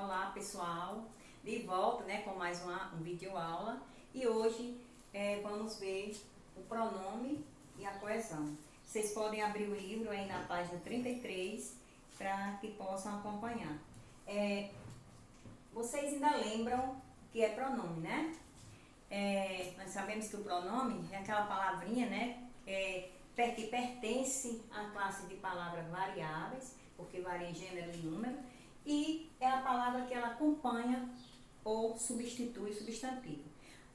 Olá pessoal, de volta com mais um vídeo aula e hoje vamos ver o pronome e a coesão. Vocês podem abrir o livro aí na página 33 para que possam acompanhar. Vocês ainda lembram o que é pronome, né? Nós sabemos que o pronome é aquela palavrinha, que pertence à classe de palavras variáveis, porque varia em gênero e número, e é a palavra que ela acompanha ou substitui o substantivo.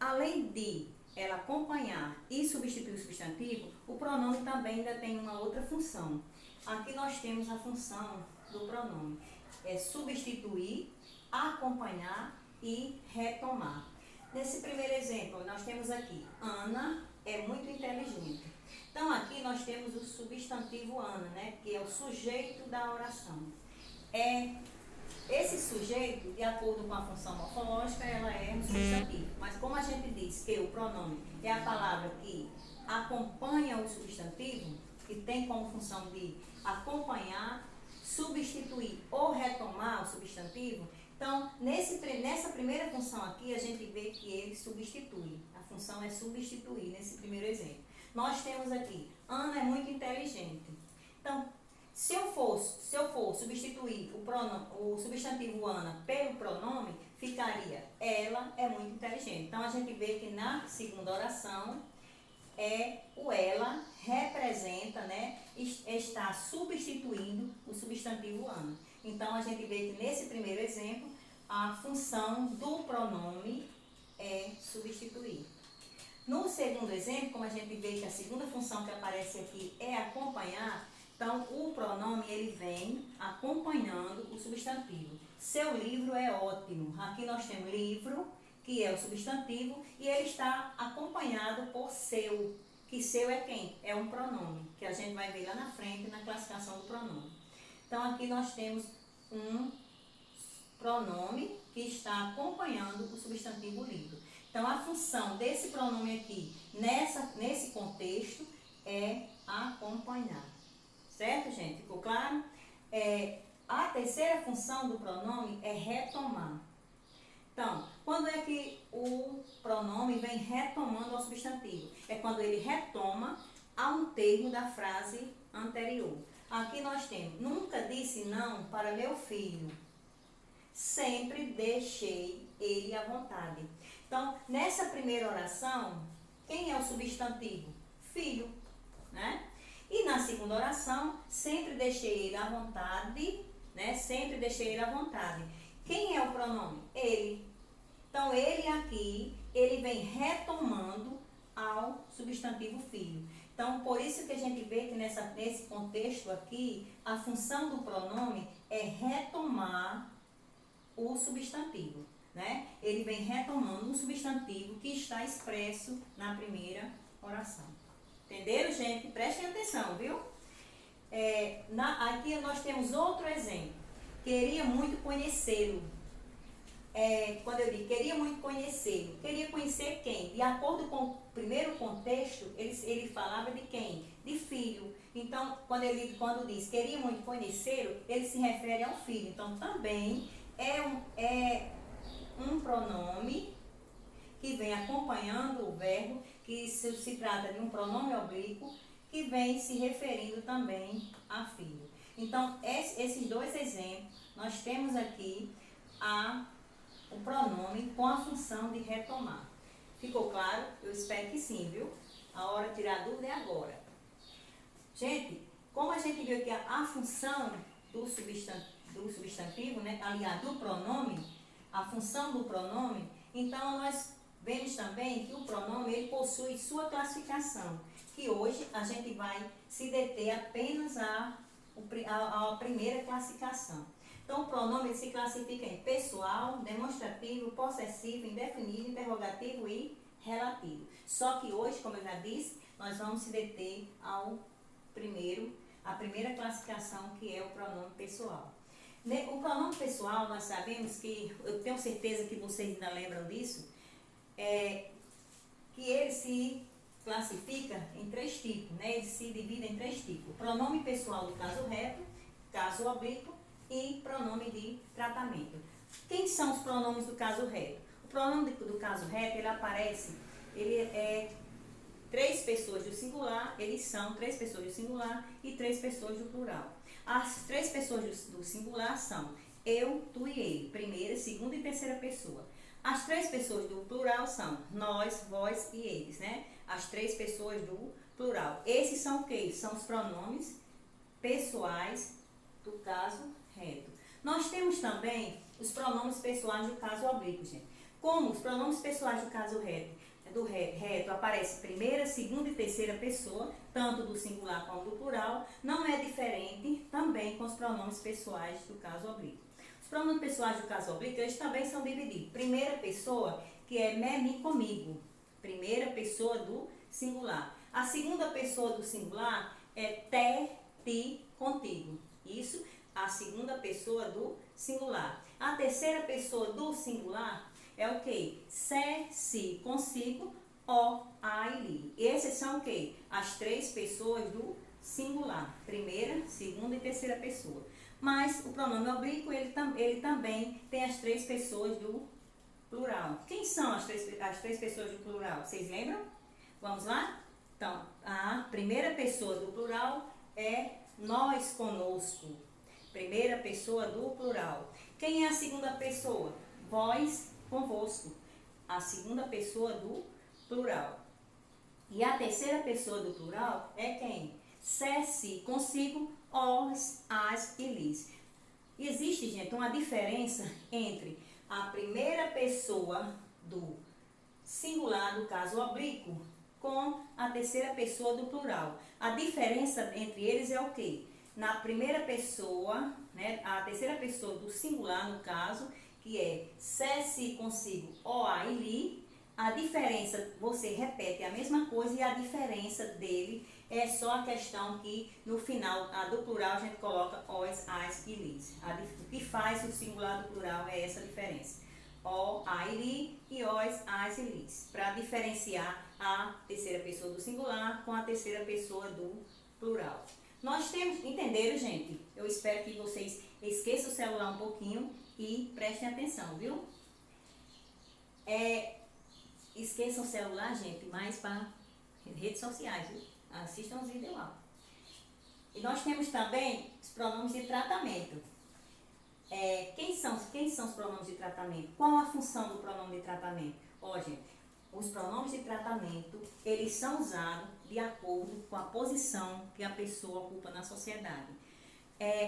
Além de ela acompanhar e substituir o substantivo, o pronome também ainda tem uma outra função. Aqui nós temos a função do pronome, é substituir, acompanhar e retomar. Nesse primeiro exemplo, nós temos aqui, Ana é muito inteligente. Então, aqui nós temos o substantivo Ana, que é o sujeito da oração. Esse sujeito, de acordo com a função morfológica, ela é um substantivo. Mas como a gente diz que o pronome é a palavra que acompanha o substantivo, e tem como função de acompanhar, substituir ou retomar o substantivo, então, nessa primeira função aqui, a gente vê que ele substitui. A função é substituir, nesse primeiro exemplo. Nós temos aqui, Ana é muito inteligente. Então, se eu for substituir o substantivo Ana pelo pronome, ficaria ela é muito inteligente. Então, a gente vê que na segunda oração, o ela representa, está substituindo o substantivo Ana. Então, a gente vê que nesse primeiro exemplo, a função do pronome é substituir. No segundo exemplo, como a gente vê que a segunda função que aparece aqui é acompanhar, então o pronome ele vem acompanhando o substantivo. Seu livro é ótimo. Aqui nós temos livro, que é o substantivo, e ele está acompanhado por seu, que seu é quem? É um pronome, que a gente vai ver lá na frente na classificação do pronome. Então aqui nós temos um pronome que está acompanhando o substantivo livro. Então a função desse pronome aqui, nesse contexto, é acompanhar. Certo, gente? Ficou claro? A terceira função do pronome é retomar. Então, quando é que o pronome vem retomando ao substantivo? É quando ele retoma a um termo da frase anterior. Aqui nós temos, nunca disse não para meu filho. Sempre deixei ele à vontade. Então, nessa primeira oração, quem é o substantivo? Filho, E na segunda oração, sempre deixei ele à vontade, Sempre deixei ele à vontade. Quem é o pronome? Ele. Então, ele aqui, ele vem retomando ao substantivo filho. Então, por isso que a gente vê que nesse contexto aqui, a função do pronome é retomar o substantivo, Ele vem retomando um substantivo que está expresso na primeira oração. Entenderam, gente? Prestem atenção, viu? Aqui nós temos outro exemplo. Queria muito conhecê-lo. Quando eu digo queria muito conhecê-lo, queria conhecer quem? De acordo com o primeiro contexto, ele falava de quem? De filho. Então, quando diz queria muito conhecê-lo, ele se refere ao filho. Então, também é um pronome que vem acompanhando o verbo, que se trata de um pronome oblíquo, que vem se referindo também a filho. Então, esses dois exemplos, nós temos aqui o pronome com a função de retomar. Ficou claro? Eu espero que sim, viu? A hora de tirar dúvida é agora. Gente, como a gente viu que a função do substantivo, aliás, do pronome, a função do pronome, então nós vemos também que o pronome ele possui sua classificação, que hoje a gente vai se deter apenas à primeira classificação. Então, o pronome se classifica em pessoal, demonstrativo, possessivo, indefinido, interrogativo e relativo. Só que hoje, como eu já disse, nós vamos se deter à primeira classificação, que é o pronome pessoal. O pronome pessoal, nós sabemos que, eu tenho certeza que vocês ainda lembram disso, que ele se classifica em três tipos, Ele se divide em três tipos. Pronome pessoal do caso reto, caso oblíquo e pronome de tratamento. Quem são os pronomes do caso reto? O pronome do caso reto, ele aparece, ele é três pessoas do singular, eles são três pessoas do singular e três pessoas do plural. As três pessoas do singular são eu, tu e ele, primeira, segunda e terceira pessoa. As três pessoas do plural são nós, vós e eles, né? As três pessoas do plural. Esses são o quê? São os pronomes pessoais do caso reto. Nós temos também os pronomes pessoais do caso oblíquo, gente. Como os pronomes pessoais do caso reto, reto aparece primeira, segunda e terceira pessoa, tanto do singular como do plural, não é diferente também com os pronomes pessoais do caso oblíquo. Os pronomes pessoais do caso oblíquo, eles também são divididos. Primeira pessoa, que é me, mi, comigo. Primeira pessoa do singular. A segunda pessoa do singular é te, ti, contigo. Isso, a segunda pessoa do singular. A terceira pessoa do singular é o quê? Se, si, consigo, o, a e li. Esses são o quê? As três pessoas do singular. Primeira, segunda e terceira pessoa. Mas o pronome oblíquo, ele também tem as três pessoas do plural. Quem são as três pessoas do plural? Vocês lembram? Vamos lá? Então, a primeira pessoa do plural é nós conosco. Primeira pessoa do plural. Quem é a segunda pessoa? Vós convosco. A segunda pessoa do plural. E a terceira pessoa do plural é quem? Se, si, consigo, os, as e lis. Existe, gente, uma diferença entre a primeira pessoa do singular, do caso oblíquo, com a terceira pessoa do plural. A diferença entre eles é o quê? Na primeira pessoa, né, a terceira pessoa do singular, no caso, que é se, si, consigo, o, a e li, a diferença, você repete a mesma coisa e a diferença dele é só a questão que no final, a do plural, a gente coloca os, as e lis. O que faz o singular do plural é essa diferença. O, a e li e os, as e lis. Para diferenciar a terceira pessoa do singular com a terceira pessoa do plural. Nós temos, entenderam, gente? Eu espero que vocês esqueçam o celular um pouquinho e prestem atenção, viu? Esqueçam o celular, gente, mais para redes sociais, viu? Assistam os vídeos lá. E nós temos também os pronomes de tratamento. Quem são os pronomes de tratamento? Qual a função do pronome de tratamento? Ó, gente, os pronomes de tratamento, eles são usados de acordo com a posição que a pessoa ocupa na sociedade.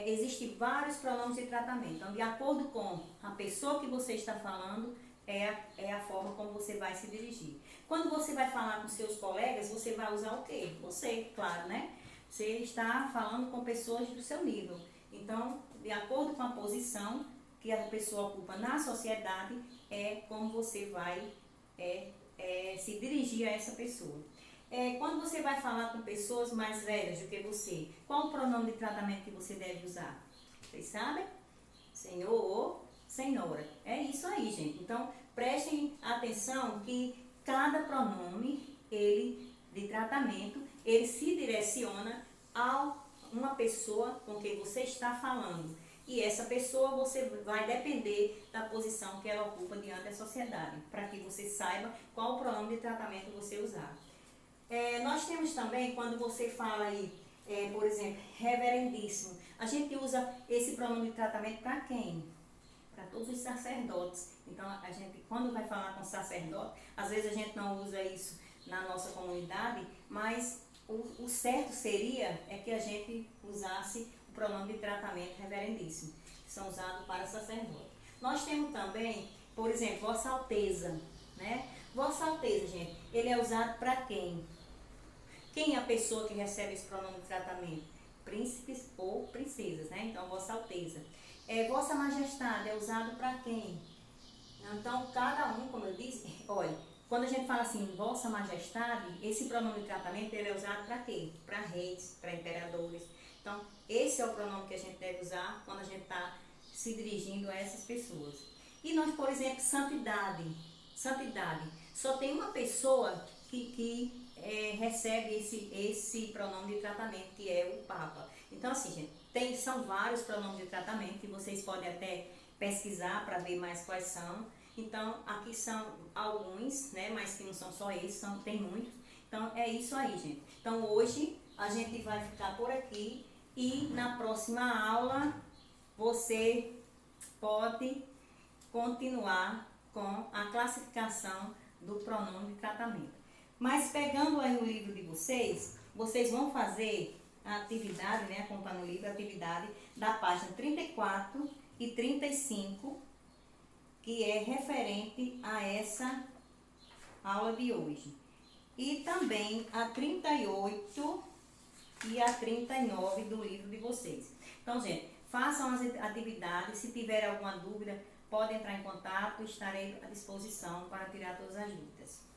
Existem vários pronomes de tratamento. Então, de acordo com a pessoa que você está falando, é a forma como você vai se dirigir. Quando você vai falar com seus colegas, você vai usar o quê? Você, claro, né? Você está falando com pessoas do seu nível. Então, de acordo com a posição que a pessoa ocupa na sociedade, é como você vai se dirigir a essa pessoa. Quando você vai falar com pessoas mais velhas do que você, qual o pronome de tratamento que você deve usar? Vocês sabem? Senhor ou senhora. É isso aí, gente. Então, prestem atenção que cada pronome, de tratamento, ele se direciona a uma pessoa com quem você está falando. E essa pessoa, você vai depender da posição que ela ocupa diante da sociedade, para que você saiba qual o pronome de tratamento você usar. Nós temos também, quando você fala aí, por exemplo, reverendíssimo, a gente usa esse pronome de tratamento para quem? Para todos os sacerdotes. Então, a gente, quando vai falar com sacerdote, às vezes a gente não usa isso na nossa comunidade, mas o certo seria que a gente usasse o pronome de tratamento reverendíssimo, que são usados para sacerdote. Nós temos também, por exemplo, Vossa Alteza, né? Vossa Alteza, gente, ele é usado para quem? Quem é a pessoa que recebe esse pronome de tratamento? Príncipes ou princesas, né? Então, Vossa Alteza. Vossa Majestade é usado para quem? Então, cada um, como eu disse, olha, quando a gente fala assim, Vossa Majestade, esse pronome de tratamento ele é usado para quê? Para reis, para imperadores. Então, esse é o pronome que a gente deve usar quando a gente está se dirigindo a essas pessoas. E nós, por exemplo, santidade. Santidade. Só tem uma pessoa que recebe esse pronome de tratamento, que é o Papa. Então, assim, gente, São vários pronomes de tratamento que vocês podem até pesquisar para ver mais quais são. Então, aqui são alguns, né? Mas que não são só esses, tem muitos. Então, é isso aí, gente. Então, hoje a gente vai ficar por aqui e na próxima aula você pode continuar com a classificação do pronome de tratamento. Mas pegando aí o livro de vocês, vocês vão fazer a atividade, né, acompanhando o livro, a atividade da página 34 e 35, que é referente a essa aula de hoje. E também a 38 e a 39 do livro de vocês. Então, gente, façam as atividades. Se tiver alguma dúvida, pode entrar em contato, estarei à disposição para tirar todas as dúvidas.